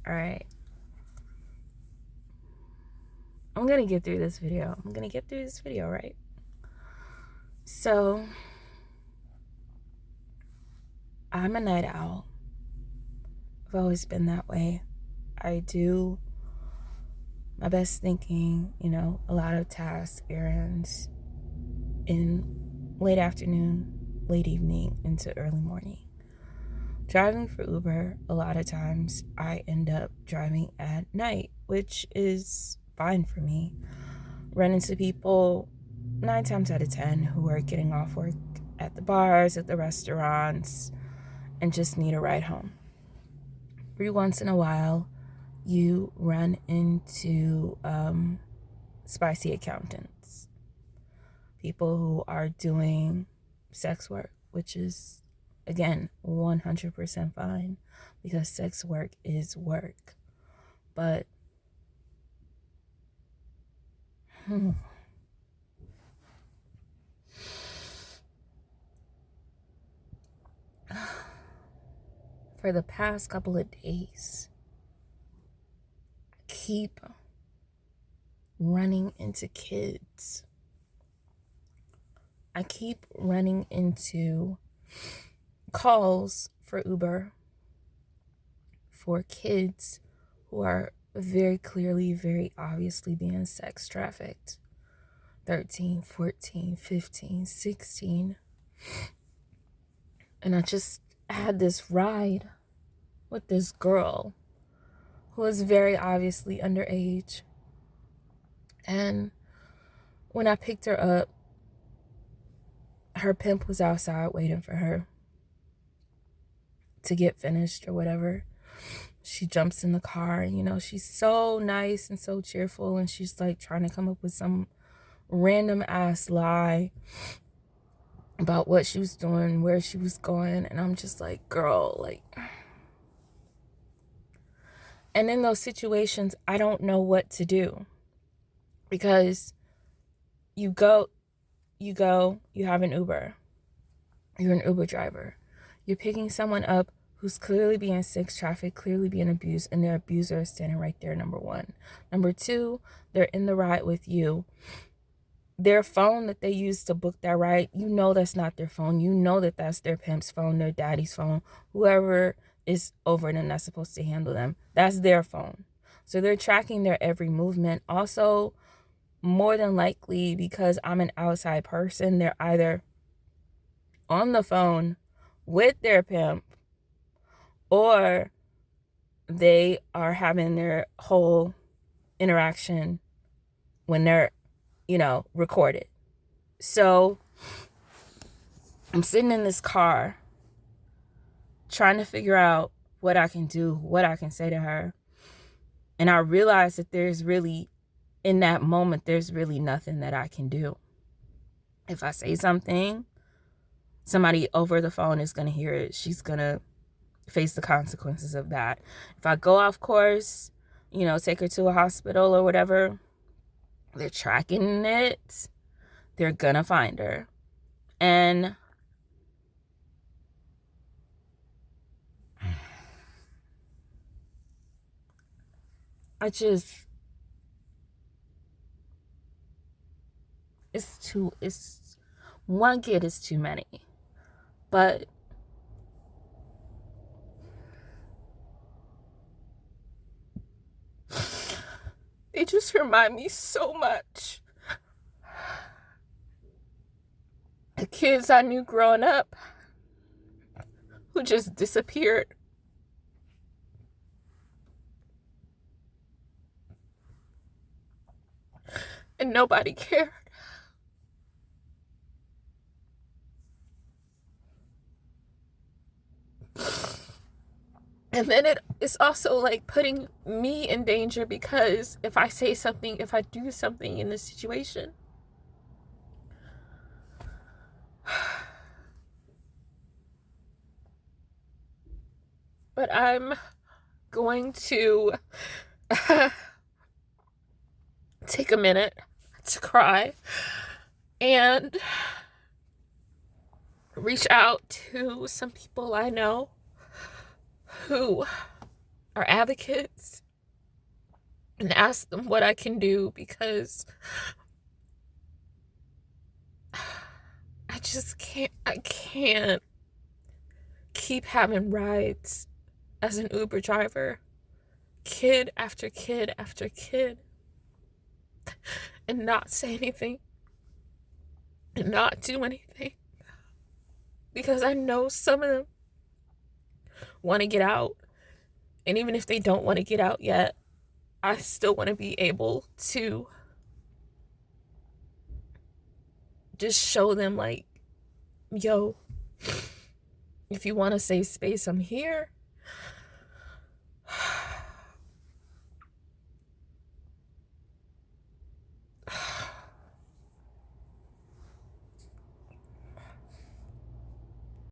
All right. I'm going to get through this video. Right? So, I'm a night owl. I've always been that way. I do my best thinking, a lot of tasks, errands in late afternoon, late evening, into early morning. Driving for Uber, a lot of times I end up driving at night, which is fine for me. Run into people 9 times out of 10 who are getting off work at the bars, at the restaurants, and just need a ride home. Every once in a while, you run into spicy accountants, people who are doing sex work, which is, again, 100% fine, because sex work is work. But for the past couple of days, I keep running into kids. I keep running into calls for Uber for kids who are very clearly, very obviously being sex trafficked. 13, 14, 15, 16. And I just had this ride with this girl who was very obviously underage. And when I picked her up, her pimp was outside waiting for her to get finished or whatever. She jumps in the car and, she's so nice and so cheerful, and she's like trying to come up with some random ass lie about what she was doing, where she was going. And I'm just like, girl, like. And in those situations, I don't know what to do, because you have an Uber. You're an Uber driver. You're picking someone up who's clearly being sex trafficked, clearly being abused, and their abuser is standing right there, number one. Number two, they're in the ride with you. Their phone that they use to book that ride, that's not their phone. That's their pimp's phone, their daddy's phone, whoever is over them that's supposed to handle them. That's their phone. So they're tracking their every movement. Also, more than likely, because I'm an outside person, they're either on the phone with their pimp, or they are having their whole interaction when they're, recorded. So I'm sitting in this car trying to figure out what I can do, what I can say to her. And I realize that in that moment, there's really nothing that I can do. If I say something, somebody over the phone is going to hear it. She's going to face the consequences of that. If I go off course, take her to a hospital or whatever, they're tracking it. They're going to find her. And it's one kid is too many. But they just remind me so much. The kids I knew growing up who just disappeared. And nobody cared. And then it's also like putting me in danger, because if I say something, if I do something in this situation, but I'm going to take a minute to cry and reach out to some people I know who are advocates and ask them what I can do, because I can't keep having rides as an Uber driver, kid after kid after kid, and not say anything and not do anything, because I know some of them want to get out. And even if they don't want to get out yet, I still want to be able to just show them, like, yo, if you want a safe space, I'm here.